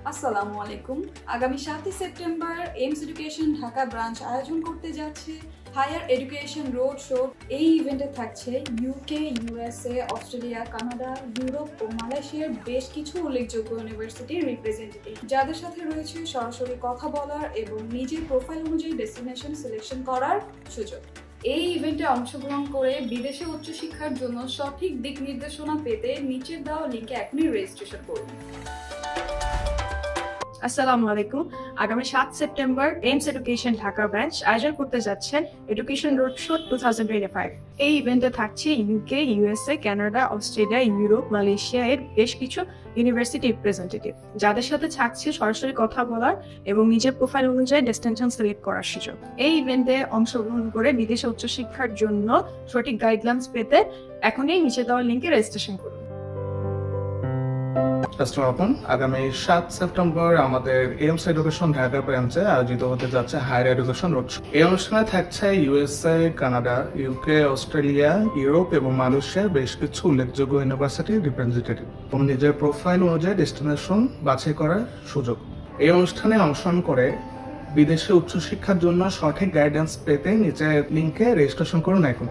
আসসালামু আলাইকুম। আগামী 7 September AIMS education Dhaka branch আয়োজন করতে যাচ্ছে হায়ার এডুকেশন রোড শো। এই ইভেন্টে থাকছে UK, USA, Australia, Canada, Europe ও মালয়েশিয়ার বেশ কিছু উল্লেখযোগ্য ইউনিভার্সিটির রিপ্রেজেন্টেটিভ, যাদের সাথে রয়েছে সরাসরি কথা বলার এবং নিজের প্রোফাইল অনুযায়ী ডেস্টিনেশন সিলেকশন করার সুযোগ। এই ইভেন্টে অংশগ্রহণ করে বিদেশে উচ্চশিক্ষার জন্য সঠিক দিক নির্দেশনা পেতে নিচের দেওয়া লিঙ্কে এখনই রেজিস্ট্রেশন করুন। আসসালামু আলাইকুম। আগামী 7 September AIMS education Dhaka branch আয়োজন করতে যাচ্ছেন এডুকেশন রোড শো 2025। এই ইভেন্টে থাকছে UK, USA, Canada, Australia, Europe, Malaysia এর বেশ কিছু ইউনিভার্সিটি রিপ্রেজেন্টেটিভ, যাদের সাথে থাকছে সরাসরি কথা বলার এবং নিজের প্রোফাইল অনুযায়ী ডেস্টিনেশন সিলেক্ট করার সুযোগ। এই ইভেন্টে অংশগ্রহণ করে বিদেশে উচ্চশিক্ষার জন্য সঠিক গাইডলাইন্স পেতে এখনই নিচে দেওয়া লিঙ্কে রেজিস্ট্রেশন করুন। আগামী 7 সেপ্টেম্বর আমাদের এইমস এডুকেশন ঢাকা ব্রাঞ্চে আয়োজিত হতে যাচ্ছে হায়ার এডুকেশন রোড শো। এই অনুষ্ঠানে থাকছে USA, Canada, UK, Australia, Europe এবং মালয়েশিয়ার বেশ কিছু উল্লেখযোগ্য ইউনিভার্সিটির রিপ্রেজেন্টেটিভ এবং নিজের প্রোফাইল অনুযায়ী ডেস্টিনেশন বাছাই করার সুযোগ। এই অনুষ্ঠানে অংশগ্রহণ করে বিদেশে উচ্চশিক্ষার জন্য সঠিক গাইডেন্স পেতে নিচের লিঙ্কে রেজিস্ট্রেশন করুন এখন।